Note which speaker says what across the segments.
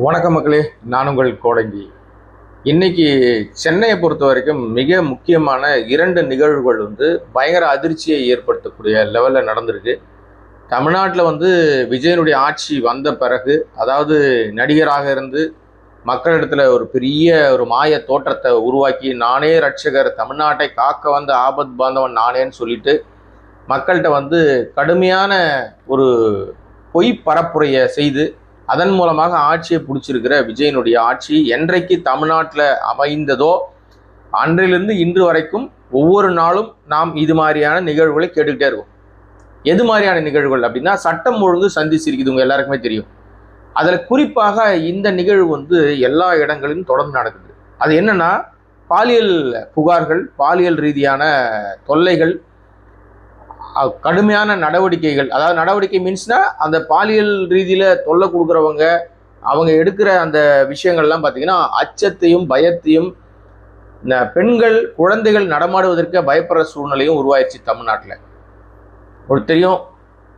Speaker 1: வணக்கம் மக்களே, நான் உங்கள் கோடங்கி. இன்னைக்கு சென்னையை பொறுத்த வரைக்கும் மிக முக்கியமான இரண்டு நிகழ்வுகள் பயங்கர அதிர்ச்சியை ஏற்படுத்தக்கூடிய லெவலில் நடந்திருக்கு. தமிழ்நாட்டில் விஜயனுடைய ஆட்சி வந்த பிறகு, அதாவது நடிகராக இருந்து மக்களிடத்துல ஒரு பெரிய ஒரு மாய தோற்றத்தை உருவாக்கி, நானே ரட்சகர், தமிழ்நாட்டை காக்க வந்த ஆபத் பாந்தவன் நானேன்னு சொல்லிட்டு மக்கள்கிட்ட கடுமையான ஒரு பொய் பரப்புரையை செய்து அதன் மூலமாக ஆட்சியை பிடிச்சிருக்கிற விஜயனுடைய ஆட்சி என்றைக்கு தமிழ்நாட்டில் அமைந்ததோ அன்றிலிருந்து இன்று வரைக்கும் ஒவ்வொரு நாளும் நாம் இது மாதிரியான நிகழ்வுகளை கேட்டுக்கிட்டே இருக்கோம். எது மாதிரியான நிகழ்வுகள் அப்படின்னா, சட்டம் ஒழுங்கு சந்திச்சிருக்குது, உங்க எல்லாருக்குமே தெரியும். அதில் குறிப்பாக இந்த நிகழ்வு எல்லா இடங்களிலும் தொடர்ந்து நடக்குது. அது என்னன்னா, பாலியல் புகார்கள், பாலியல் ரீதியான தொல்லைகள், கடுமையான நடவடிக்கைகள். அதாவது நடவடிக்கை மீன்ஸ்னா, அந்த பாலியல் ரீதியில் தொல்லை கொடுக்குறவங்க அவங்க எடுக்கிற அந்த விஷயங்கள்லாம் பார்த்தீங்கன்னா அச்சத்தையும் பயத்தையும், பெண்கள் குழந்தைகள் நடமாடுவதற்கு பயப்படுற சூழ்நிலையும் உருவாயிடுச்சு தமிழ்நாட்டில். ஒரு தெரியும்,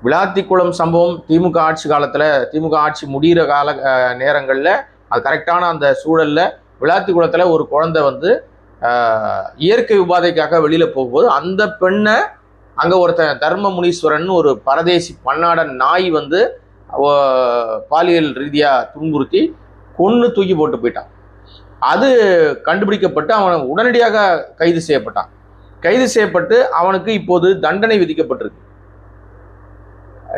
Speaker 1: விளாத்திக்குளம் சம்பவம் திமுக ஆட்சி காலத்தில், திமுக ஆட்சி முடிகிற கால நேரங்களில் அது கரெக்டான அந்த சூழலில் விளாத்திக்குளத்தில் ஒரு குழந்தை இயற்கை உபாதைக்காக வெளியில் போகும்போது அந்த பெண்ணை அங்கே ஒருத்தன் தர்ம முனீஸ்வரன் ஒரு பரதேசி பன்னாட நாய் பாலியல் ரீதியாக துன்புறுத்தி கொன்று தூக்கி போட்டு போயிட்டான். அது கண்டுபிடிக்கப்பட்டு அவன் உடனடியாக கைது செய்யப்பட்டான். கைது செய்யப்பட்டு அவனுக்கு இப்போது தண்டனை விதிக்கப்பட்டிருக்கு.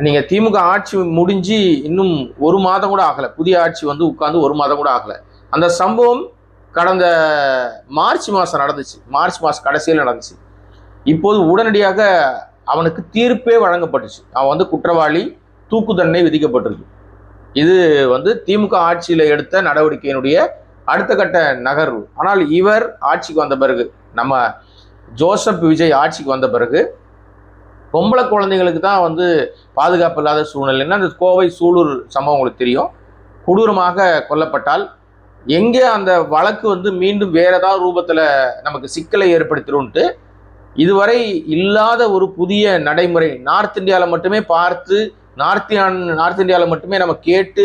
Speaker 1: நீங்கள் திமுக ஆட்சி முடிஞ்சு இன்னும் ஒரு மாதம் கூட ஆகலை, புதிய ஆட்சி உட்கார்ந்து ஒரு மாதம் கூட ஆகலை. அந்த சம்பவம் கடந்த மார்ச் மாதம் நடந்துச்சு, மார்ச் மாதம் கடைசியில் நடந்துச்சு. இப்போது உடனடியாக அவனுக்கு தீர்ப்பே வழங்கப்பட்டுச்சு. அவன் குற்றவாளி, தூக்கு தண்டனை விதிக்கப்பட்டிருக்கு. இது திமுக ஆட்சியில் எடுத்த நடவடிக்கையினுடைய அடுத்த கட்ட நகர்வு. ஆனால் இவர் ஆட்சிக்கு வந்த பிறகு, நம்ம ஜோசப் விஜய் ஆட்சிக்கு வந்த பிறகு பொம்பளை குழந்தைங்களுக்கு தான் பாதுகாப்பு இல்லாத சூழ்நிலைன்னா, அந்த கோவை சூலூர் சம்பவம் உங்களுக்கு தெரியும். கொடூரமாக கொல்லப்பட்டால் எங்கே அந்த வழக்கு மீண்டும் வேற ஏதாவது ரூபத்தில் நமக்கு சிக்கலை ஏற்படுத்திடும்ட்டு இதுவரை இல்லாத ஒரு புதிய நடைமுறை, நார்த் இந்தியாவில் மட்டுமே பார்த்து, நார்த் இந்தியாவில் மட்டுமே நம்ம கேட்டு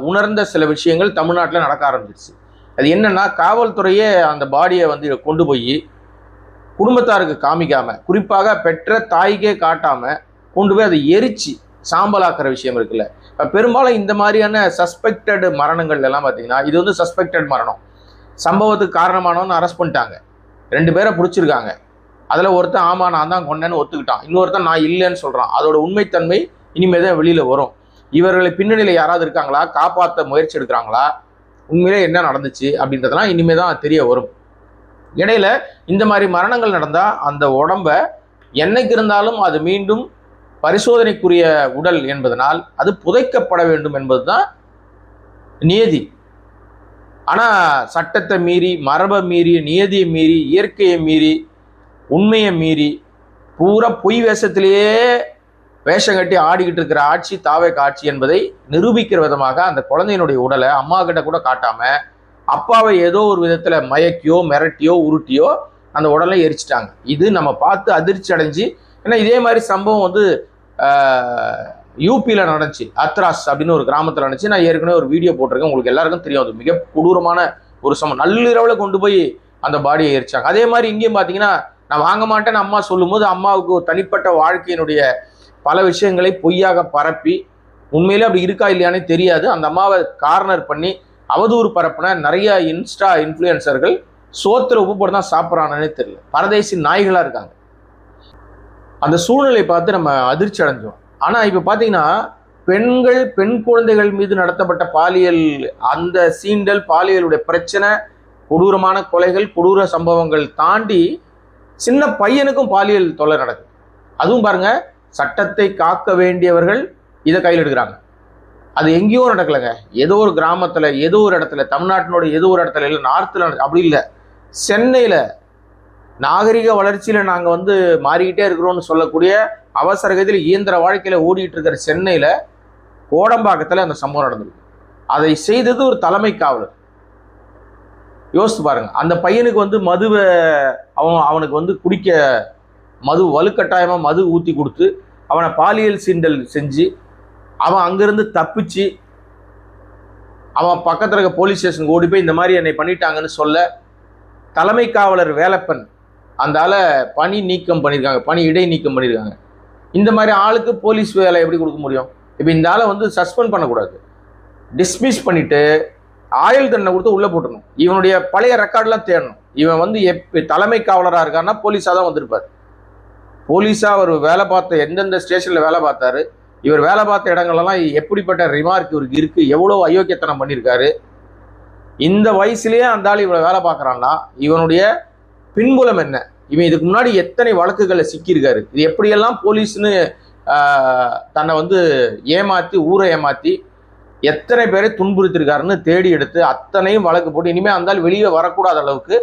Speaker 1: உணர்ந்த சில விஷயங்கள் தமிழ்நாட்டில் நடக்க ஆரம்பிச்சிருச்சு. அது என்னன்னா, காவல்துறையே அந்த பாடியை கொண்டு போய் குடும்பத்தாருக்கு காமிக்காம, குறிப்பாக பெற்ற தாய்க்கே காட்டாம கொண்டு போய் அதை எரிச்சு சாம்பலாக்குற விஷயம் இருக்குல்ல. பெரும்பாலும் இந்த மாதிரியான சஸ்பெக்டட் மரணங்கள் எல்லாம் பார்த்தீங்கன்னா, இது சஸ்பெக்டட் மரணம். சம்பவத்துக்கு காரணமானவன்னு அரெஸ்ட் பண்ணிட்டாங்க, 2 பேரை பிடிச்சிருக்காங்க. அதில் ஒருத்தன் ஆமா நான் தான் கொண்டேன்னு ஒத்துக்கிட்டான், இன்னொருத்தன் நான் இல்லைன்னு சொல்கிறான். அதோட உண்மைத்தன்மை இனிமேல் தான் வெளியில் வரும். இவர்களை பின்னணியில் யாராவது இருக்காங்களா, காப்பாற்ற முயற்சி எடுக்கிறாங்களா, உண்மையிலே என்ன நடந்துச்சு அப்படின்றதெல்லாம் இனிமேல் தான் தெரிய வரும். இடையில இந்த மாதிரி மரணங்கள் நடந்தால் அந்த உடம்ப என்னைக்கு இருந்தாலும் அது மீண்டும் பரிசோதனைக்குரிய உடல் என்பதனால் அது புதைக்கப்பட வேண்டும் என்பது தான் நியதி. ஆனால் சட்டத்தை மீறி, மரபை மீறி, நியதியை மீறி, இயற்கையை மீறி, உண்மையை மீறி, பூரா பொய் வேஷத்திலேயே வேஷம் கட்டி ஆடிக்கிட்டு இருக்கிற ஆட்சி தாவேக ஆட்சி என்பதை நிரூபிக்கிற விதமாக அந்த குழந்தையினுடைய உடலை அம்மா கிட்ட கூட காட்டாம அப்பாவை ஏதோ ஒரு விதத்தில் மயக்கியோ மிரட்டியோ உருட்டியோ அந்த உடலை எரிச்சிட்டாங்க. இது நம்ம பார்த்து அதிர்ச்சி அடைஞ்சு, ஏன்னா இதே மாதிரி சம்பவம் யூபியில் நடந்துச்சு. அத்ராஸ் அப்படின்னு ஒரு கிராமத்தில் நடந்துச்சு. நான் ஏற்கனவே ஒரு வீடியோ போட்டிருக்கேன், உங்களுக்கு எல்லாருக்கும் தெரியும். அது மிக கொடூரமான ஒரு சம்பவம். நள்ளிரவில் கொண்டு போய் அந்த பாடியை எரிச்சாங்க. அதே மாதிரி இங்கேயும் பார்த்தீங்கன்னா, நான் வாங்க மாட்டேன்னு அம்மா சொல்லும்போது அம்மாவுக்கு தனிப்பட்ட வாழ்க்கையினுடைய பல விஷயங்களை பொய்யாக பரப்பி, உண்மையிலே அப்படி இருக்கா இல்லையானே தெரியாது, அந்த அம்மாவை கார்னர் பண்ணி அவதூறு பரப்புன நிறைய இன்ஸ்டா இன்ஃப்ளூயன்சர்கள் சோத்துல உப்பு போட்டு தான் சாப்பிட்றானே தெரியல, பரதேசி நாய்களாக இருக்காங்க. அந்த சூழ்நிலை பார்த்து நம்ம அதிர்ச்சி அடைஞ்சோம். ஆனால் இப்போ பார்த்தீங்கன்னா, பெண் குழந்தைகள் மீது நடத்தப்பட்ட பாலியல், அந்த சீண்டல், பாலியலுடைய பிரச்சனை, கொடூரமான கொலைகள், கொடூர சம்பவங்கள் தாண்டி சின்ன பையனுக்கும் பாலியல் தொல்லை நடக்குது. அதுவும் பாருங்க, சட்டத்தை காக்க வேண்டியவர்கள் இதை கையில் எடுக்கிறாங்க. அது எங்கேயோ நடக்கலைங்க, ஏதோ ஒரு கிராமத்தில், ஏதோ ஒரு இடத்துல, தமிழ்நாட்டினுடைய ஏதோ ஒரு இடத்துல, இல்லை நார்த்தில் அப்படி இல்லை, சென்னையில் நாகரிக வளர்ச்சியில் நாங்கள் மாறிக்கிட்டே இருக்கிறோம்னு சொல்லக்கூடிய அவசர கதியில் இயந்திர வாழ்க்கையில் ஓடிட்டு இருக்கிற சென்னையில் கோடம்பாக்கத்தில் அந்த சம்பவம் நடந்திருக்கு. அதை செய்தது ஒரு தலைமை காவலர். யோசித்து பாருங்க, அந்த பையனுக்கு மதுவை அவனுக்கு குடிக்க மது வலுக்கட்டாயமாக மது ஊற்றி கொடுத்து அவனை பாலியல் சீண்டல் செஞ்சு அவன் அங்கிருந்து தப்பிச்சு அவன் பக்கத்தில் இருக்க போலீஸ் ஸ்டேஷனுக்கு ஓடி போய் இந்த மாதிரி என்னை பண்ணிட்டாங்கன்னு சொல்ல தலைமை காவலர் வேலப்பன் அந்த ஆளை பணி நீக்கம் பண்ணியிருக்காங்க, பணி இடை நீக்கம் பண்ணியிருக்காங்க. இந்த மாதிரி ஆளுக்கு போலீஸ் வேலை எப்படி கொடுக்க முடியும்? இப்போ இந்த ஆளை வந்து சஸ்பெண்ட் பண்ணக்கூடாது, டிஸ்மிஸ் பண்ணிட்டு ஆயுள் தண்டனை கொடுத்து உள்ளே போட்டணும். இவனுடைய பழைய ரெக்கார்டெலாம் தேடணும். இவன் வந்து தலைமை காவலராக இருக்காருன்னா போலீஸாக தான் வந்திருப்பார். போலீஸாக அவர் வேலை பார்த்த எந்தெந்த ஸ்டேஷனில் வேலை பார்த்தாரு, இவர் வேலை பார்த்த இடங்கள்லாம் எப்படிப்பட்ட ரிமார்க் இவருக்கு இருக்குது, எவ்வளோ அயோக்கியத்தனம் பண்ணியிருக்காரு. இந்த வயசுலேயே அந்த ஆள் இவ்வளோ வேலை பார்க்குறான்னா இவனுடைய பின்புலம் என்ன? இவன் இதுக்கு முன்னாடி எத்தனை வழக்குகளை சிக்கியிருக்காரு, இது எப்படியெல்லாம் போலீஸ்னு தன்னை வந்து ஏமாற்றி ஊரை ஏமாற்றி எத்தனை பேரை துன்புறுத்திருக்காருன்னு தேடி எடுத்து அத்தனையும் வழக்கு போட்டு இனிமேல் அந்த ஆள் வெளியே வரக்கூடாத அளவுக்கு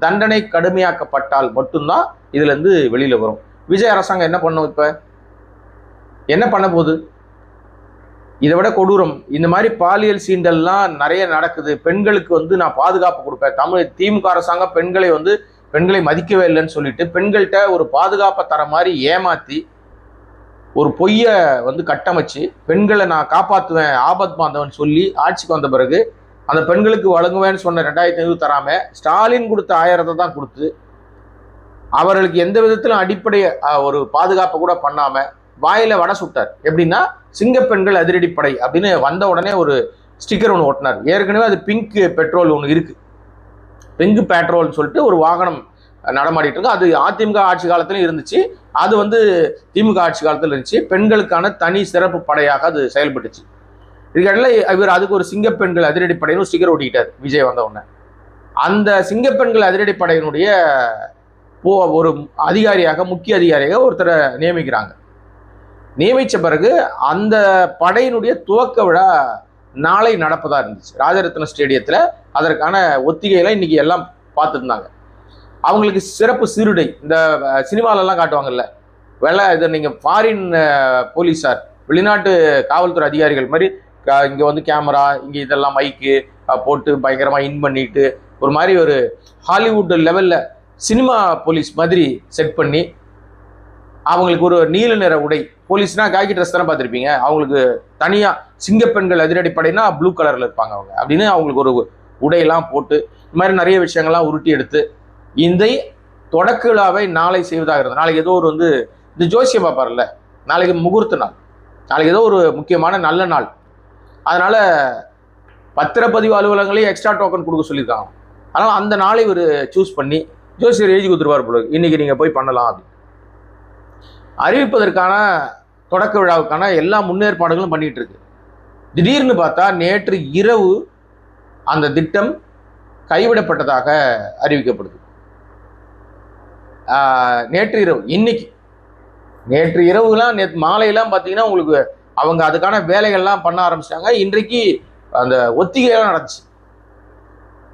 Speaker 1: தண்டனை கடுமையாக்கப்பட்டால் மட்டும்தான் இதுலேருந்து வெளியில் வரும். விஜய் அரசாங்கம் என்ன பண்ணும்? இப்போ என்ன பண்ண போகுது? இதை விட கொடூரம். இந்த மாதிரி பாலியல் சீண்டல்லாம் நிறைய நடக்குது. பெண்களுக்கு வந்து நான் பாதுகாப்பு கொடுப்பேன். திமுக அரசாங்கம் பெண்களை மதிக்கவே இல்லைன்னு சொல்லிட்டு பெண்கள்கிட்ட ஒரு பாதுகாப்பை தர மாதிரி ஏமாற்றி ஒரு பொய்யை வந்து கட்டமைச்சு பெண்களை நான் காப்பாற்றுவேன், ஆபத் பாந்தவன் சொல்லி ஆட்சிக்கு வந்த பிறகு அந்த பெண்களுக்கு வழங்குவேன்னு சொன்ன 2500 தராமல் ஸ்டாலின் கொடுத்த 1000 தான் கொடுத்து அவர்களுக்கு எந்த விதத்திலும் அடிப்படை ஒரு பாதுகாப்பை கூட பண்ணாமல் வாயில வடை சுட்டார். எப்படின்னா சிங்கப்பெண்கள் அதிரடிப்படை அப்படின்னு வந்த உடனே ஒரு ஸ்டிக்கர் ஒன்று ஓட்டினார். ஏற்கனவே அது பிங்க் பெட்ரோல் ஒன்று இருக்குது, பிங்க் பெட்ரோல்னு சொல்லிட்டு ஒரு வாகனம் நடமாடிட்டு இருக்கு. அது அதிமுக ஆட்சி காலத்திலும் இருந்துச்சு, அது வந்து திமுக ஆட்சி காலத்தில் இருந்துச்சு. பெண்களுக்கான தனி சிறப்பு படையாக அது செயல்பட்டுச்சு. இதுக்கடையில் இவர் அதுக்கு ஒரு சிங்கப்பெண்கள் அதிரடிப்படைன்னு ஸ்டிக்கர் ஓட்டிக்கிட்டார் விஜய் வந்த உடனே. அந்த சிங்கப்பெண்கள் அதிரடிப்படையினுடைய ஒரு அதிகாரியாக, முக்கிய அதிகாரியாக ஒருத்தரை நியமிக்கிறாங்க. நியமித்த பிறகு அந்த படையினுடைய துவக்க விழா நாளை நடப்பதாக இருந்துச்சு ராஜரத்ன ஸ்டேடியத்தில். அதற்கான ஒத்திகையெல்லாம் இன்னைக்கு எல்லாம் பார்த்துருந்தாங்க. அவங்களுக்கு சிறப்பு சீருடை இந்த சினிமாலெல்லாம் காட்டுவாங்கல்ல, இதை நீங்கள் ஃபாரின் போலீஸார், வெளிநாட்டு காவல்துறை அதிகாரிகள் மாதிரி இங்கே வந்து கேமரா, இங்கே இதெல்லாம் மைக்கு போட்டு பயங்கரமாக இன் பண்ணிட்டு ஒரு மாதிரி ஒரு ஹாலிவுட் லெவலில் சினிமா போலீஸ் மாதிரி செட் பண்ணி அவங்களுக்கு ஒரு நீல நிற உடை, போலீஸ்னா காக்கி ட்ரெஸ் தானே பார்த்துருப்பீங்க, அவங்களுக்கு தனியாக சிங்கப்பெண்கள் அதிரடிப்படைனா ப்ளூ கலரில் இருப்பாங்க அவங்க அப்படின்னு அவங்களுக்கு ஒரு உடையெல்லாம் போட்டு இந்த மாதிரி நிறைய விஷயங்கள்லாம் உருட்டி எடுத்து இந்த தொடக்க விழாவை நாளை செய்வதாக இருந்தது. நாளைக்கு ஏதோ ஒரு வந்து இந்த ஜோசியம் பார்ப்பார்ல, நாளைக்கு முகூர்த்த நாள், நாளைக்கு ஏதோ ஒரு முக்கியமான நல்ல நாள். அதனால் பத்திரப்பதிவு அலுவலகங்களையும் எக்ஸ்ட்ரா டோக்கன் கொடுக்க சொல்லியிருக்காங்க. அதனால் அந்த நாளை ஒரு சூஸ் பண்ணி ஜோசியர் எழுதி கொடுத்துருவார் போல, இன்றைக்கி நீங்கள் போய் பண்ணலாம் அப்படின்னு அறிவிப்பதற்கான தொடக்க விழாவுக்கான எல்லா முன்னேற்பாடுகளும் பண்ணிகிட்டு இருக்கு. திடீர்னு பார்த்தா நேற்று இரவு அந்த திட்டம் கைவிடப்பட்டதாக அறிவிக்கப்படுது. நேற்று இரவு, நேற்று இரவுலாம் நேற்று மாலையெல்லாம் பார்த்தீங்கன்னா உங்களுக்கு அவங்க அதுக்கான வேலைகள்லாம் பண்ண ஆரம்பிச்சிட்டாங்க. இன்றைக்கு அந்த ஒத்திகையெல்லாம் நடந்துச்சு.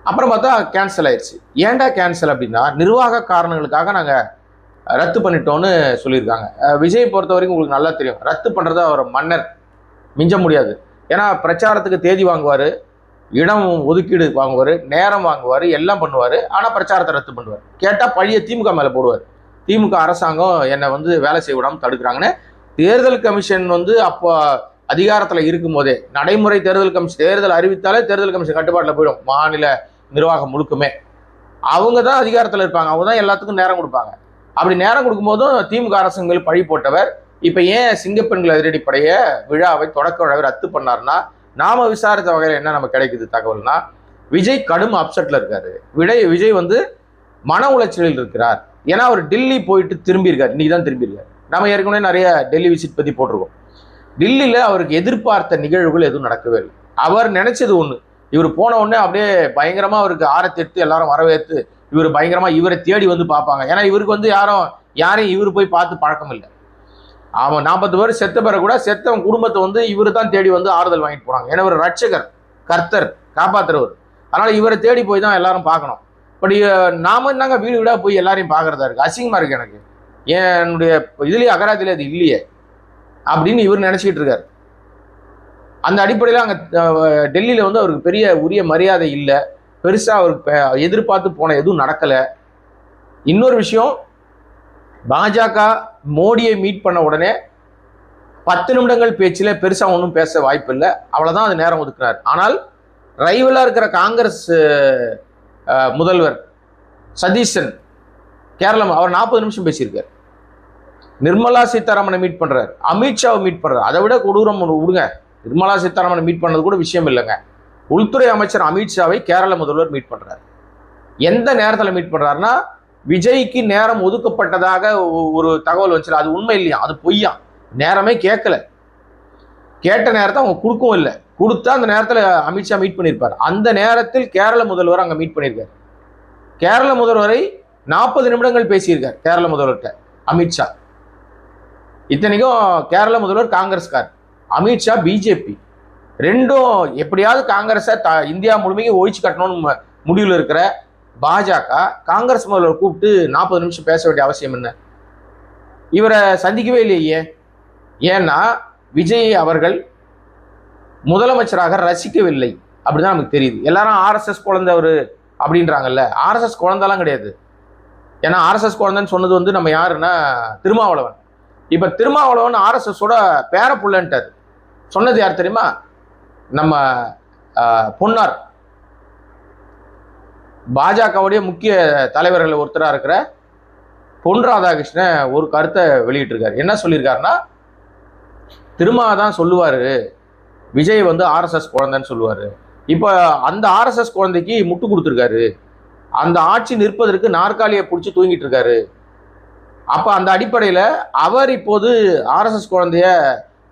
Speaker 1: அப்புறம் பார்த்தா கேன்சல் ஆயிடுச்சு. ஏன்டா கேன்சல் அப்படின்னா நிர்வாக காரணங்களுக்காக நாங்கள் ரத்து பண்ணிட்டோன்னு சொல்லியிருக்காங்க. விஜய் பொறுத்த வரைக்கும் உங்களுக்கு நல்லா தெரியும், ரத்து பண்ணுறது அவர் மன்னர், மிஞ்ச முடியாது. ஏன்னா பிரச்சாரத்துக்கு தேதி வாங்குவார், இடம் ஒதுக்கீடு வாங்குவார், நேரம் வாங்குவார், எல்லாம் பண்ணுவார். ஆனால் பிரச்சாரத்தை ரத்து பண்ணுவார். கேட்டால் பழிய திமுக மேலே போடுவார். திமுக அரசாங்கம் என்னை வந்து வேலை செய்ய விடாமல் தடுக்கிறாங்கன்னு தேர்தல் கமிஷன் வந்து அப்போ அதிகாரத்தில் இருக்கும் போதே நடைமுறை தேர்தல் அறிவித்தாலே தேர்தல் கமிஷன் கட்டுப்பாட்டில் போயிடும். மாநில நிர்வாகம் முழுக்குமே அவங்க தான் அதிகாரத்தில் இருப்பாங்க, அவங்க தான் எல்லாத்துக்கும் நேரம் கொடுப்பாங்க. அப்படி நேரம் கொடுக்கும்போதும் திமுக அரசு மேல் பழி போட்டவர் இப்போ ஏன் சிங்கப்பெண்கள் அதிரடிப்படைய விழாவை தொடக்க விழாவை ரத்து பண்ணார்னா, நாம விசாரித்த வகையில் என்ன நமக்கு கிடைக்குது தகவல்னா, விஜய் கடும் அப்செட்டில் இருக்காரு. விஜய் வந்து மன உளைச்சலில் இருக்கிறார். ஏன்னா அவர் டெல்லி போயிட்டு திரும்பியிருக்காரு, இன்னைக்கு தான் திரும்பியிருக்காரு. நம்ம ஏற்கனவே நிறைய டெல்லி விசிட் பற்றி போட்டிருக்கோம். டெல்லியில் அவருக்கு எதிர்பார்த்த நிகழ்வுகள் எதுவும் நடக்கவே இல்லை. அவர் நினைச்சது ஒன்று, இவர் போன உடனே அப்படியே பயங்கரமாக அவருக்கு ஆரத்தி எடுத்து எல்லாரும் வரவேற்று இவர் பயங்கரமாக இவரை தேடி வந்து பார்ப்பாங்க. ஏன்னா இவருக்கு வந்து யாரையும் இவர் போய் பார்த்து பழக்கம் இல்லை. அவன் 40 பேர் செத்த பிறகு கூட செத்தவன் குடும்பத்தை வந்து இவர் தான் தேடி வந்து ஆறுதல் வாங்கிட்டு போனாங்க. ஏன்னா ஒரு ரட்சகர், கர்த்தர், காப்பாற்றுறவர். அதனால் இவரை தேடி போய் தான் எல்லாரும் பார்க்கணும். பட் நாம என்னங்க வீடு வீடாக போய் எல்லாரையும் பார்க்குறதா இருக்குது, அசிங்கமாக இருக்குது எனக்கு, என்னுடைய இதுலேயே அகராதியில் அது இல்லையே அப்படின்னு இவர் நினச்சிக்கிட்டு இருக்காரு. அந்த அடிப்படையில் அங்கே டெல்லியில் வந்து அவருக்கு பெரிய உரிய மரியாதை இல்லை, பெருசாக அவருக்கு எதிர்பார்த்து போன எதுவும் நடக்கலை. இன்னொரு விஷயம், பாஜக மோடியை மீட் பண்ண உடனே 10 நிமிடங்கள் பேச்சில் பெருசாக ஒன்றும் பேச வாய்ப்பு இல்லை, அவ்வளோதான் அது நேரம் ஒதுக்குறாரு. ஆனால் ரைவலா இருக்கிற காங்கிரஸ் முதல்வர் சதீஷன் கேரளம், அவர் 40 நிமிஷம் பேசியிருக்காரு. நிர்மலா சீதாராமனை மீட் பண்றாரு, அமித்ஷாவை மீட் பண்றாரு. அதை விட கொடூரம் விடுங்க, நிர்மலா சீதாராமனை மீட் பண்ணது கூட விஷயம் இல்லைங்க. உள்துறை அமைச்சர் அமித்ஷாவை கேரள முதல்வர் மீட் பண்றாரு. எந்த நேரத்தில் மீட் பண்றாருன்னா, விஜய்க்கு நேரம் ஒதுக்கப்பட்டதாக ஒரு தகவல் வச்சு, அது உண்மை இல்லையா, அது பொய்யா, நேரமே கேட்கல, கேட்ட நேரத்தை அவங்க கொடுக்கவும் இல்லை. கொடுத்தா அந்த நேரத்தில் அமித்ஷா மீட் பண்ணியிருப்பார். அந்த நேரத்தில் கேரள முதல்வர் அங்கே மீட் பண்ணியிருக்காரு. கேரள முதல்வரை 40 நிமிடங்கள் பேசியிருக்கார் கேரள முதல்வர்கிட்ட அமித்ஷா. இத்தனைக்கும் கேரள முதல்வர் காங்கிரஸ்கார், அமித்ஷா பிஜேபி. ரெண்டும் எப்படியாவது காங்கிரஸை இந்தியா முழுமைக்கு ஒழிச்சு கட்டணும்னு முடிவில் இருக்கிற பாஜக காங்கிரஸ் முதல்வர் கூப்பிட்டு 40 நிமிஷம் பேச வேண்டிய அவசியம் என்ன? இவரை சந்திக்கவே இல்லையே. ஏன்னா விஜய் அவர்கள் முதலமைச்சராக ரசிக்கவில்லை அப்படிதான் நமக்கு தெரியுது. எல்லாரும் ஆர்எஸ்எஸ் குழந்தைவர் அப்படின்றாங்கல்ல, ஆர்எஸ்எஸ் குழந்தைலாம் கிடையாது. ஏன்னா ஆர்எஸ்எஸ் குழந்தைன்னு சொன்னது வந்து நம்ம யாருன்னா திருமாவளவன். இப்ப திருமாவளவன் ஆர்எஸ்எஸோட பேர புள்ளன்ட்டார். சொன்னது யார் தெரியுமா? நம்ம பொன்னார், பாஜகவுடைய முக்கிய தலைவர்கள் ஒருத்தராக இருக்கிற பொன் ராதாகிருஷ்ணன் ஒரு கருத்தை வெளியிட்டிருக்காரு. என்ன சொல்லியிருக்காருன்னா, திருமா தான் சொல்லுவாரு விஜய் வந்து ஆர்எஸ்எஸ் குழந்தைன்னு சொல்லுவாரு. இப்போ அந்த ஆர்எஸ்எஸ் குழந்தைக்கு முட்டு கொடுத்துருக்காரு, அந்த ஆட்சி நிற்பதற்கு நாற்காலியை பிடிச்சி தூங்கிட்டு இருக்காரு. அப்ப அந்த அடிப்படையில் அவர் இப்போது ஆர்எஸ்எஸ் குழந்தைய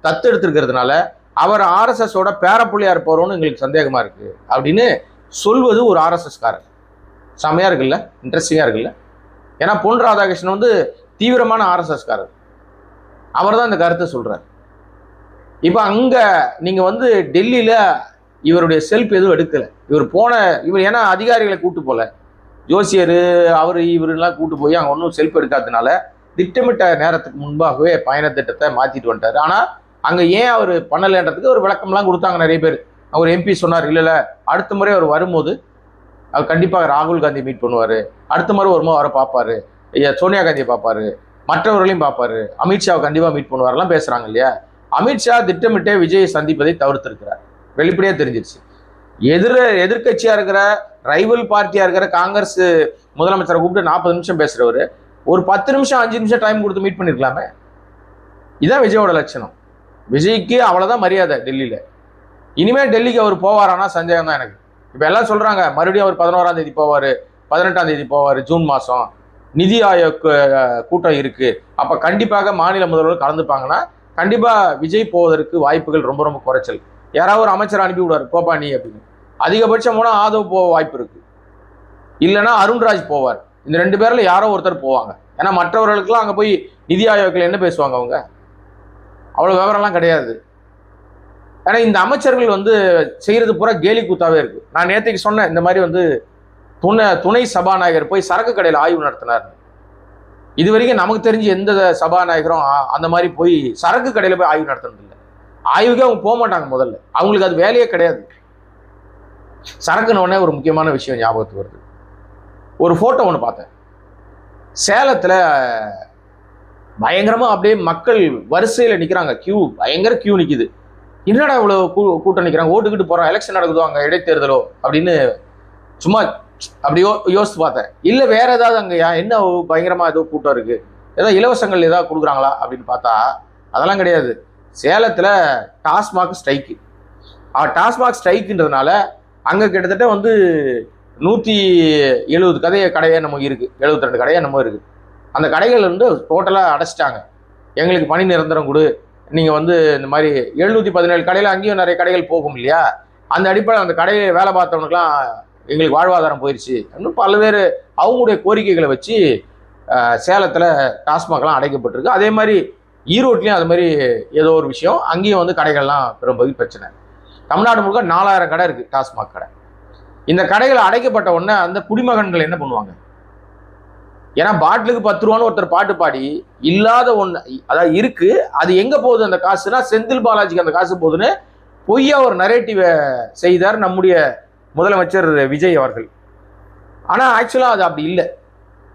Speaker 1: தத்தெடுத்திருக்கிறதுனால அவர் ஆர்எஸ்எஸோட பேரப்புள்ளியா இருப்பாரோன்னு எங்களுக்கு சந்தேகமா இருக்கு அப்படின்னு சொல்வது ஒரு ஆர்எஸ்எஸ் காரர். செமையா இருக்குல்ல, இன்ட்ரெஸ்டிங்கா இருக்குல்ல. ஏன்னா பொன் ராதாகிருஷ்ணன் வந்து தீவிரமான ஆர்எஸ்எஸ் காரர், அவர் தான் இந்த கருத்தை சொல்றார். இப்போ அங்க நீங்க வந்து டெல்லியில இவருடைய செல்ஃப் எதுவும் எடுக்கல. இவர் ஏன்னா அதிகாரிகளை கூட்டு போல, ஜோசியர் அவர் இவரெல்லாம் கூட்டு போய் அங்கே ஒன்றும் செல்ஃப் எடுக்காததுனால திட்டமிட்ட நேரத்துக்கு முன்பாகவே பயண திட்டத்தை மாற்றிட்டு வந்துட்டார். ஆனால் அங்கே ஏன் அவர் பண்ணலைன்றதுக்கு ஒரு விளக்கம்லாம் கொடுத்தாங்க நிறைய பேர். அவர் எம்பி சொன்னார், இல்லை அடுத்த முறை அவர் வரும்போது அவர் கண்டிப்பாக ராகுல் காந்தி மீட் பண்ணுவார், அடுத்த முறை வரும்போது அவரை பார்ப்பாரு, சோனியா காந்தியை பார்ப்பாரு, மற்றவர்களையும் பார்ப்பாரு, அமித்ஷாவை கண்டிப்பாக மீட் பண்ணுவாரெல்லாம் பேசுகிறாங்க இல்லையா. அமித்ஷா திட்டமிட்டே விஜயை சந்திப்பதை தவிர்த்திருக்கிறார், வெளிப்படையாக தெரிஞ்சிருச்சு. எதிர்கட்சியா இருக்கிற ரைவல் பார்ட்டியா இருக்கிற காங்கிரஸ் முதலமைச்சரை கூப்பிட்டு 40 நிமிஷம் பேசுறவர் ஒரு 10 நிமிஷம் 5 நிமிஷம் டைம் கொடுத்து மீட் பண்ணிருக்கலாமே. இதான் விஜயோட லட்சணம். விஜய்க்கு அவ்வளவுதான் மரியாதை டெல்லியில. இனிமேல் டெல்லிக்கு அவர் போவாரானா சந்தேகம் தான் எனக்கு. இப்ப எல்லாம் சொல்றாங்க மறுபடியும் அவர் 11ஆம் தேதி போவாரு, 18ஆம் தேதி போவாரு, ஜூன் மாசம் நிதி ஆயோக் கூட்டம் இருக்கு, அப்ப கண்டிப்பாக மாநில முதல்வர் கலந்துப்பாங்கன்னா கண்டிப்பா விஜய் போவதற்கு வாய்ப்புகள் ரொம்ப ரொம்ப குறைச்சல். யாராவது ஒரு அமைச்சர் அனுப்பி விடுவார், போப்பா நீ அப்படின்னு. அதிகபட்சம் போனால் ஆதவ் போக வாய்ப்பு இருக்கு, இல்லைன்னா அருண்ராஜ் போவார். இந்த 2 பேர்ல யாரோ ஒருத்தர் போவாங்க. ஏன்னா மற்றவர்களுக்கெல்லாம் அங்கே போய் நிதி ஆயோக்கில் என்ன பேசுவாங்க, அவங்க அவ்வளோ விவரம்லாம் கிடையாது. ஏன்னா இந்த அமைச்சர்கள் வந்து செய்யறது பூரா கேலி கூத்தாவே இருக்கு. நான் நேற்றுக்கு சொன்னேன், இந்த மாதிரி வந்து துணை சபாநாயகர் போய் சரக்கு கடையில் ஆய்வு நடத்தினார். இது வரைக்கும் நமக்கு தெரிஞ்சு எந்த சபாநாயகரும் அந்த மாதிரி போய் சரக்கு கடையில் போய் ஆய்வு நடத்துனது இல்லை. ஆய்வுக்கே அவங்க போக மாட்டாங்க, முதல்ல அவங்களுக்கு அது வேலையே கிடையாது. சரக்குன்னு உடனே ஒரு முக்கியமான விஷயம் ஞாபகத்துக்கு வருது. ஒரு போட்டோ ஒன்று பார்த்தேன், சேலத்துல பயங்கரமா அப்படியே மக்கள் வரிசையில நிக்கிறாங்க, பயங்கர கியூ நிக்குது. என்னடா இவ்வளவு கூட்டம் நிக்கிறாங்க, ஓட்டுக்கிட்டு போறோம், எலெக்ஷன் நடக்குதோ அங்க இடைத்தேர்தலோ அப்படின்னு சும்மா அப்படி யோசித்து பார்த்தேன். இல்ல வேற ஏதாவது அங்க என்ன பயங்கரமா ஏதோ கூட்டம் இருக்கு, ஏதோ இலவசங்கள் ஏதாவது கொடுக்குறாங்களா அப்படின்னு பார்த்தா அதெல்லாம் கிடையாது. சேலத்துல டாஸ்மாக் ஸ்ட்ரைக்கு. டாஸ்மாக் ஸ்ட்ரைக்குன்றதுனால அங்க கிட்டத்தட்ட வந்து 170 கடையே நம்ம இருக்கு, 72 கடையே நம்ம இருக்கு. அந்த கடைகள் வந்து டோட்டலா அடைச்சிட்டாங்க. எங்களுக்கு பணி நிரந்தரம் கொடு, நீங்க வந்து இந்த மாதிரி 717 கடையில அங்கேயும் நிறைய கடைகள் போகும் இல்லையா, அந்த அடிப்படையில் அந்த கடையை வேலை பார்த்தவனுக்குலாம் எங்களுக்கு வாழ்வாதாரம் போயிடுச்சு அப்படின்னு பல்வேறு அவங்களுடைய கோரிக்கைகளை வச்சு சேலத்துல டாஸ்மாக்லாம் அடைக்கப்பட்டிருக்கு. அதே மாதிரி ஈரோட்லையும் அது மாதிரி ஏதோ ஒரு விஷயம், அங்கேயும் வந்து கடைகள்லாம் பெரும்பகுதி பிரச்சனை. தமிழ்நாடு முழுக்க 4000 கடை இருக்கு டாஸ்மாக் கடை. இந்த கடைகள் அடைக்கப்பட்ட உடனே அந்த குடிமகன்கள் என்ன பண்ணுவாங்க, ஏன்னா பாட்டிலுக்கு 10 ரூபான்னு ஒருத்தர் பாட்டு பாடி இல்லாத ஒன்று அதாவது இருக்கு, அது எங்க போகுது அந்த காசுனா செந்தில் பாலாஜிக்கு அந்த காசு போகுதுன்னு பொய்யா ஒரு நரேட்டிவை செய்தார் நம்முடைய முதலமைச்சர் விஜய் அவர்கள். ஆனா ஆக்சுவலா அது அப்படி இல்லை,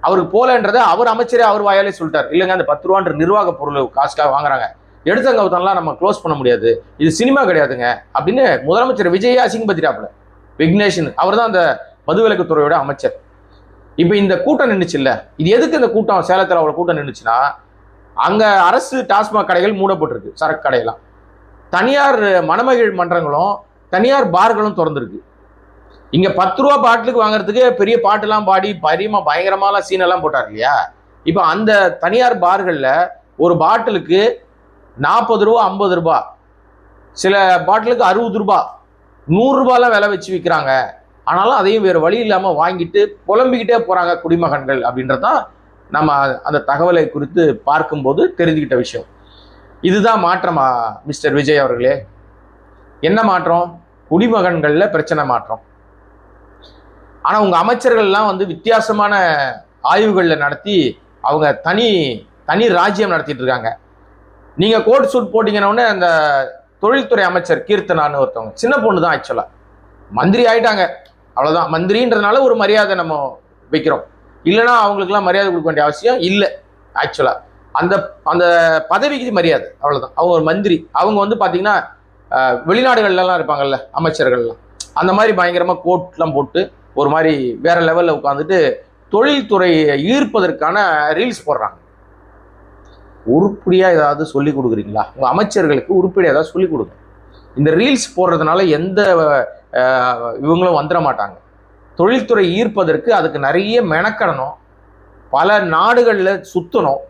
Speaker 1: அவருக்கு போலன்றதை அவர் அமைச்சரே அவர் வாயாலே சொல்லிட்டார். இல்லைங்க அந்த 10 ரூபான்ற நிர்வாக பொருள் காசுக்காக வாங்குறாங்க, எடுத்தங்கவுத்தெல்லாம் நம்ம க்ளோஸ் பண்ண முடியாது, இது சினிமா கிடையாதுங்க அப்படின்னு முதலமைச்சர் விஜயே அசிங்கப்படுத்திட்டாப்புல. விக்னேஷன், அவர் தான் அந்த மதுவிலக்குத்துறையோட அமைச்சர். இப்போ இந்த கூட்டம் நின்றுச்சு இல்ல, இது எதுக்கு இந்த கூட்டம் சேலத்தில் அவ்வளோ கூட்டம் நின்றுச்சுன்னா, அங்கே அரசு டாஸ்மாக் கடைகள் மூடப்பட்டிருக்கு, சரக்கு கடையெல்லாம். தனியார் மணமகிழ் மன்றங்களும் தனியார் பார்களும் திறந்துருக்கு. இங்கே 10 ரூபா பாட்டிலுக்கு வாங்குறதுக்கு பெரிய பாட்டுலாம் பாடி பயங்கரமான சீனெல்லாம் போட்டார் இல்லையா. இப்போ அந்த தனியார் பார்களில் ஒரு பாட்டிலுக்கு 40 ரூபா 50 ரூபா, சில பாட்டிலுக்கு 60 ரூபா 100 ரூபாலாம் விலை வச்சு விற்கிறாங்க. ஆனாலும் அதையும் வேறு வழி இல்லாமல் வாங்கிட்டு புலம்பிக்கிட்டே போகிறாங்க குடிமகன்கள் அப்படின்றதான் நம்ம அந்த தகவலை குறித்து பார்க்கும்போது தெரிஞ்சுக்கிட்ட விஷயம். இதுதான் மாற்றமா மிஸ்டர் விஜய் அவர்களே? என்ன மாற்றம்? குடிமகன்களில் பிரச்சனை மாற்றம். ஆனால் உங்கள் அமைச்சர்கள்லாம் வந்து வித்தியாசமான ஆய்வுகளில் நடத்தி அவங்க தனி ராஜ்யம் நடத்திட்டு இருக்காங்க. நீங்கள் கோட் சூட் போட்டிங்கன்னொடனே அந்த தொழில்துறை அமைச்சர் கீர்த்தனான்னு ஒருத்தவங்க, சின்ன பொண்ணு தான் ஆக்சுவலாக, மந்திரி ஆயிட்டாங்க, அவ்வளோதான். மந்திரின்றதுனால ஒரு மரியாதை நம்ம வைக்கிறோம், இல்லைன்னா அவங்களுக்குலாம் மரியாதை கொடுக்க வேண்டிய அவசியம் இல்லை. ஆக்சுவலாக அந்த அந்த பதவிக்கு மரியாதை, அவ்வளோதான். அவங்க ஒரு மந்திரி. அவங்க வந்து பார்த்தீங்கன்னா வெளிநாடுகள்லாம் இருப்பாங்கல்ல அமைச்சர்கள்லாம், அந்த மாதிரி பயங்கரமாக கோட்லாம் போட்டு ஒரு மாதிரி வேற லெவலில் உட்காந்துட்டு தொழில்துறையை ஈர்ப்பதற்கான ரீல்ஸ் போடுறாங்க. உருப்படியாக ஏதாவது சொல்லி கொடுக்குறீங்களா? உங்கள் அமைச்சர்களுக்கு உருப்படியாக ஏதாவது சொல்லிக் கொடுங்க. இந்த ரீல்ஸ் போடுறதுனால எந்த இவங்களும் வந்துட மாட்டாங்க. தொழில்துறை ஈர்ப்பதற்கு அதுக்கு நிறைய மெனக்கடணும், பல நாடுகளில் சுற்றணும்,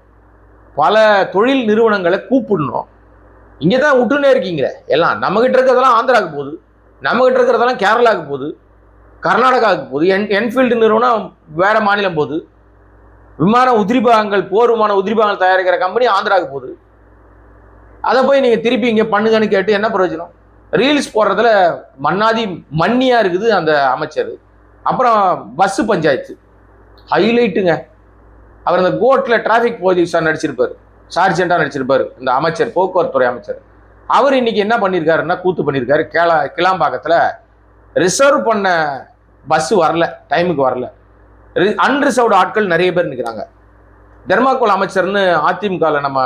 Speaker 1: பல தொழில் நிறுவனங்களை கூப்பிடணும். இங்கே தான் விட்டுனே இருக்கீங்க எல்லாம். நம்மகிட்ட இருக்கிறதெல்லாம் ஆந்திராவுக்கு போகுது, நம்மகிட்ட இருக்கிறதெல்லாம் கேரளாவுக்கு போகுது, கர்நாடகாவுக்கு போகுது, என்ஃபீல்டு நிறுவனம் வேற மாநிலம் போகுது, விமான உதிரிபாகங்கள் போர் விமான உதிரிபாகங்கள் தயாரிக்கிற கம்பெனி ஆந்திராவுக்கு போகுது. அதை போய் நீங்கள் திருப்பி இங்கே பண்ணுங்கன்னு கேட்டு என்ன பிரயோஜனம்? ரீல்ஸ் போடுறதுல மண்ணியா இருக்குது அந்த அமைச்சர். அப்புறம் பஸ் பஞ்சாயத்து ஹைலைட்டுங்க. அவர் அந்த கோட்டில் டிராஃபிக் போலீஸாக நடிச்சிருப்பார், சார்ஜென்ட்டாக நடிச்சிருப்பார் இந்த அமைச்சர், போக்குவரத்துறை அமைச்சர். அவர் இன்னைக்கு என்ன பண்ணியிருக்காருன்னா கூத்து பண்ணியிருக்காரு. கிளாம்பாக்கத்தில் ரிசர்வ் பண்ண பஸ் வரல, டைமுக்கு வரல, அன்ரிசர்வ்டு ஆட்கள் நிறைய பேர் நிற்கிறாங்க. தெர்மாக்கோல் அமைச்சர்னு அதிமுகவில் நம்ம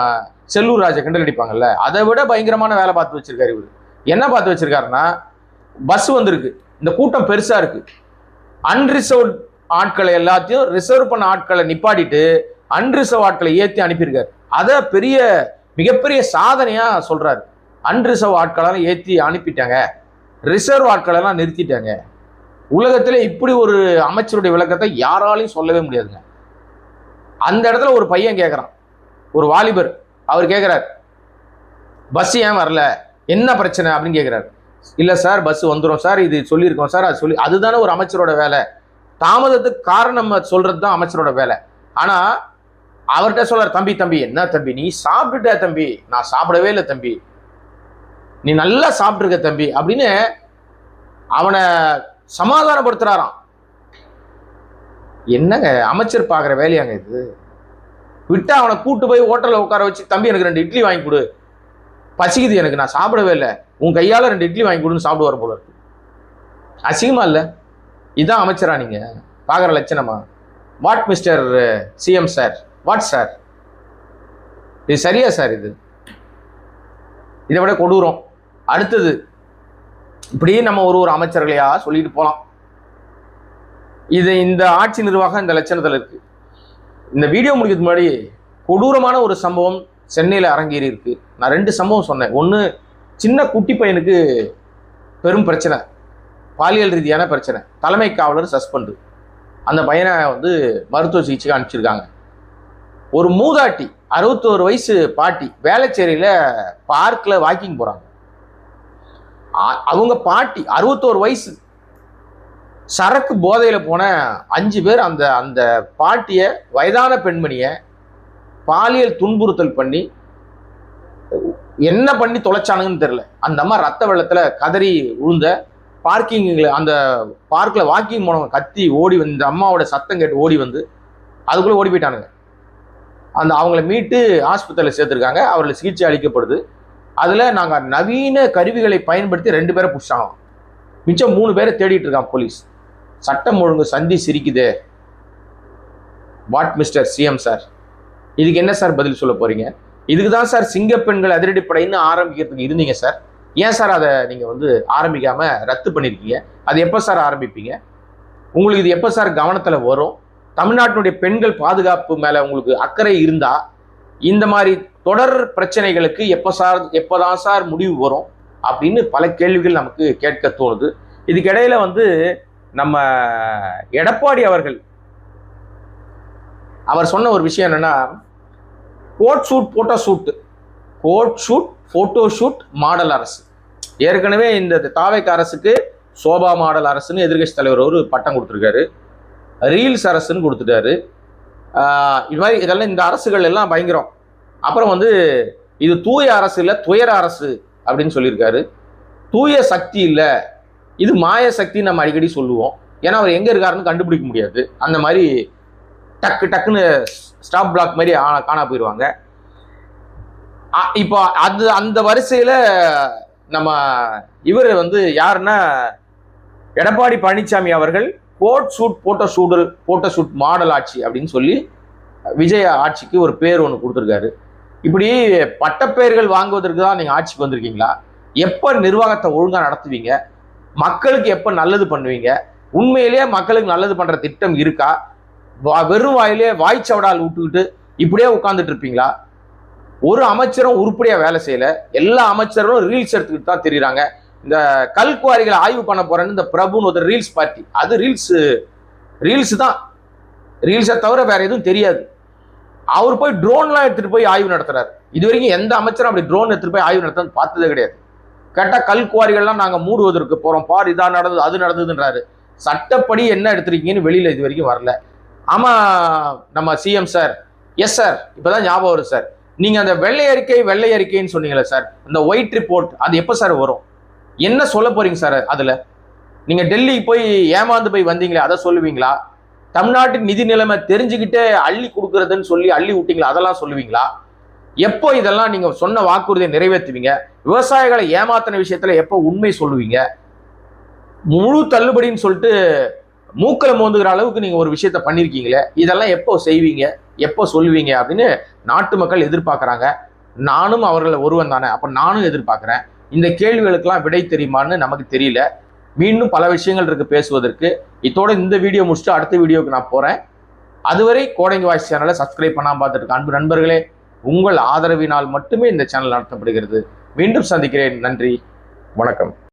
Speaker 1: செல்லூர் ராஜை கிண்டல் அடிப்பாங்கல்ல, அதை விட பயங்கரமான வேலை பார்த்து வச்சிருக்காரு இவர். என்ன பார்த்து வச்சிருக்காருன்னா, பஸ் வந்திருக்கு, இந்த கூட்டம் பெருசா இருக்கு, அன்ரிசர்வ்ட் ஆட்களை எல்லாத்தையும் ரிசர்வ் பண்ண ஆட்களை நிப்பாட்டிட்டு அன்ரிசர்வ் ஆட்களை ஏற்றி அனுப்பியிருக்காரு. அதை மிகப்பெரிய சாதனையா சொல்றாரு. அன்ரிசர்வ் ஆட்களெல்லாம் ஏற்றி அனுப்பிட்டாங்க, ரிசர்வ் ஆட்களெல்லாம் நிறுத்திட்டாங்க. உலகத்திலே இப்படி ஒரு அமைச்சருடைய விளக்கத்தை யாராலையும் சொல்லவே முடியாதுங்க. அந்த இடத்துல ஒரு பையன் கேட்குறான், ஒரு வாலிபர், அவர் கேட்குறார், பஸ் ஏன் வரல, என்ன பிரச்சனை அப்படின்னு கேட்குறாரு. இல்லை சார் பஸ் வந்துடும் சார், இது சொல்லியிருக்கோம் சார், அது அதுதானே ஒரு அமைச்சரோட வேலை. தாமதத்துக்கு காரணம் சொல்றது தான் அமைச்சரோட வேலை. ஆனால் அவர்கிட்ட சொல்றார், தம்பி என்ன தம்பி நீ சாப்பிட்டுட்ட தம்பி, நான் சாப்பிடவே இல்லை தம்பி, நீ நல்லா சாப்பிட்டுருக்க தம்பி அப்படின்னு அவனை சமாதானப்படுத்துறாராம். என்னங்க அமைச்சர் பார்க்குற வேலையாங்க இது? விட்டா அவனை கூட்டு போய் ஹோட்டலில் உட்கார வச்சு, தம்பி எனக்கு 2 இட்லி வாங்கி கொடு, பசிக்குது எனக்கு, நான் சாப்பிடவே இல்லை, உன் கையால் 2 இட்லி வாங்கி கொடுன்னு சாப்பிடுவார் போல இருக்கு. அசிங்கமா இல்லை? இதுதான் அமைச்சரா நீங்க பார்க்குற லட்சணமா? What mister CM sir, what sir, இது சரியா சார்? இதை விட கொடூரம் அடுத்தது. இப்படியே நம்ம ஒரு அமைச்சர்களையா சொல்லிட்டு போகலாம். இந்த ஆட்சி நிர்வாகம் இந்த லட்சணத்தில் இருக்கு. இந்த வீடியோ முடிக்கிறதுக்கு முன்னாடி கொடூரமான ஒரு சம்பவம் சென்னையில் அரங்கேறி இருக்கு. நான் 2 சம்பவம் சொன்னேன். ஒன்று, சின்ன குட்டி பையனுக்கு பெரும் பிரச்சனை, பாலியல் ரீதியான பிரச்சனை, தலைமை காவலர் சஸ்பெண்டு, அந்த பையனை வந்து மருத்துவ சிகிச்சைக்கு அனுப்பிச்சிருக்காங்க. ஒரு மூதாட்டி 61 வயசு பாட்டி வேளச்சேரியில் பார்க்கில் வாக்கிங் போகிறாங்க. அவங்க பாட்டி 61 வயசு, சரக்கு போதையில் போன 5 பேர் அந்த அந்த பாட்டியை, வயதான பெண்மணியை பாலியல் துன்புறுத்தல் பண்ணி என்ன பண்ணி தொலைச்சானுங்கன்னு தெரியல. அந்த அம்மா ரத்த வெள்ளத்தில் கதறி விழுந்த பார்க்கிங்கில், அந்த பார்க்கில் வாக்கிங் போனவங்க கத்தி ஓடி வந்து, இந்த அம்மாவோட சத்தம் கேட்டு ஓடி வந்து அதுக்குள்ளே ஓடி போயிட்டானுங்க. அவங்கள மீட்டு ஆஸ்பத்திரியில் சேர்த்துருக்காங்க, அவர்களுக்கு சிகிச்சை அளிக்கப்படுது. அதில் நாங்கள் நவீன கருவிகளை பயன்படுத்தி 2 பேரை பிடிச்சாங்க, மிச்சம் 3 பேரை தேடிட்டு இருக்கான் போலீஸ். சட்டம் ஒழுங்கு சந்தி சிரிக்குதே. வாட் மிஸ்டர் சிஎம் சார், இதுக்கு என்ன சார் பதில் சொல்ல போறீங்க? இதுக்கு தான் சார் சிங்கப்பெண்கள் அதிரடிப்படைன்னு ஆரம்பிக்கிறதுக்கு இருந்தீங்க சார். ஏன் சார் அதை நீங்கள் வந்து ஆரம்பிக்காமல் ரத்து பண்ணியிருக்கீங்க? அது எப்போ சார் ஆரம்பிப்பீங்க? உங்களுக்கு இது எப்போ சார் கவனத்தில் வரும்? தமிழ்நாட்டினுடைய பெண்கள் பாதுகாப்பு மேலே உங்களுக்கு அக்கறை இருந்தால் இந்த மாதிரி தொடர் பிரச்சனைகளுக்கு எப்போதான் சார் முடிவு வரும் அப்படின்னு பல கேள்விகள் நமக்கு கேட்க தோணுது. இதுக்கிடையில வந்து நம்ம எடப்பாடி அவர் சொன்ன ஒரு விஷயம் என்னன்னா, coat suit photo shoot model அரசு. ஏற்கனவே இந்த தாவேக அரசுக்கு சோபா மாடல் அரசுன்னு எதிர்கட்சி தலைவர் ஒரு பட்டம் கொடுத்துருக்காரு, ரீல்ஸ் அரசுன்னு கொடுத்துட்டாரு. இது மாதிரி இதெல்லாம் இந்த அரசுகள் எல்லாம் பயங்கரம். அப்புறம் வந்து இது தூய அரசு இல்லை, துயர அரசு அப்படின்னு சொல்லியிருக்காரு. தூய சக்தி இல்லை, இது மாய சக்தின்னு நம்ம அடிக்கடி சொல்லுவோம். ஏன்னா அவர் எங்கே இருக்காருன்னு கண்டுபிடிக்க முடியாது. அந்த மாதிரி டக்குன்னு ஸ்டாப் பிளாக் மாதிரி காணா போயிடுவாங்க. இப்போ அந்த வரிசையில் நம்ம இவர் வந்து யாருன்னா எடப்பாடி பழனிசாமி அவர்கள் coat suit photo shoot model ஆட்சி அப்படின்னு சொல்லி விஜய் ஆட்சிக்கு ஒரு பேர் ஒன்று கொடுத்துருக்காரு. இப்படி பட்டப்பெயர்கள் வாங்குவதற்கு தான் நீங்கள் ஆட்சிக்கு வந்திருக்கீங்களா? எப்போ நிர்வாகத்தை ஒழுங்காக நடத்துவீங்க? மக்களுக்கு எப்போ நல்லது பண்ணுவீங்க? உண்மையிலேயே மக்களுக்கு நல்லது பண்ணுற திட்டம் இருக்கா? வெறும் வாயிலே வாய்ச்சவடால் விட்டுக்கிட்டு இப்படியே உட்கார்ந்துட்டு இருப்பீங்களா? ஒரு அமைச்சரும் உருப்படியாக வேலை செய்யலை. எல்லா அமைச்சரும் ரீல்ஸ் எடுத்துக்கிட்டு தான் தெரியுறாங்க. இந்த கல்குவாரிகளை ஆய்வு பண்ண போறேன்னு இந்த பிரபுன்னு ஒரு ரீல்ஸ் பார்ட்டி, அது ரீல்ஸ் தான், ரீல்ஸை தவிர வேற எதுவும் தெரியாது. அவர் போய் ட்ரோன்லாம் எடுத்துட்டு போய் ஆய்வு நடத்துறாரு. இது வரைக்கும் எந்த அமைச்சரும் அப்படி ட்ரோன் எடுத்துட்டு போய் ஆய்வு நடத்த பார்த்ததே கிடையாது. கேட்டால் கல்குவாரிகள்லாம் நாங்கள் மூடுவதற்கு போறோம், பார் இதான் நடந்தது அது நடந்ததுன்றாரு. சட்டப்படி என்ன எடுத்திருக்கீங்கன்னு வெளியில இது வரைக்கும் வரல. ஆமா, நம்ம சிஎம் சார், எஸ் சார், இப்பதான் ஞாபகம் வரும் சார், நீங்க அந்த வெள்ளை அறிக்கைன்னு சொன்னீங்களே சார், அந்த ஒயிட் ரிப்போர்ட் அது எப்போ சார் வரும்? என்ன சொல்ல போறீங்க சார்? அதுல நீங்க டெல்லிக்கு போய் ஏமாந்து போய் வந்தீங்களே அதை சொல்லுவீங்களா? தமிழ்நாட்டின் நிதி நிலைமை தெரிஞ்சுக்கிட்டே அள்ளி கொடுக்கறதுன்னு சொல்லி அள்ளி விட்டீங்களா, அதெல்லாம் சொல்லுவீங்களா? எப்போ இதெல்லாம் நீங்க சொன்ன வாக்குறுதியை நிறைவேற்றுவீங்க? விவசாயிகளை ஏமாத்தின விஷயத்துல எப்போ உண்மை சொல்லுவீங்க? முழு தள்ளுபடின்னு சொல்லிட்டு மூக்கல மோந்துகிற அளவுக்கு நீங்க ஒரு விஷயத்த பண்ணிருக்கீங்களே, இதெல்லாம் எப்போ செய்வீங்க, எப்போ சொல்லுவீங்க அப்படின்னு நாட்டு மக்கள் எதிர்பார்க்கறாங்க. நானும் அவர்கள் ஒருவன் தானே, அப்ப நானும் எதிர்பார்க்கிறேன். இந்த கேள்விகளுக்கெல்லாம் விடை தெரியுமான்னு நமக்கு தெரியல. மீண்டும் பல விஷயங்கள் இருக்கு பேசுவதற்கு. இதோட இந்த வீடியோ முடிச்சுட்டு அடுத்த வீடியோக்கு நான் போறேன். அதுவரை கோடங்கி வாய்ஸ் சேனலை சப்ஸ்கிரைப் பண்ணாம பார்த்துட்டு இருக்க அன்பு நண்பர்களே, உங்கள் ஆதரவினால் மட்டுமே இந்த சேனல் நடத்தப்படுகிறது. மீண்டும் சந்திக்கிறேன். நன்றி, வணக்கம்.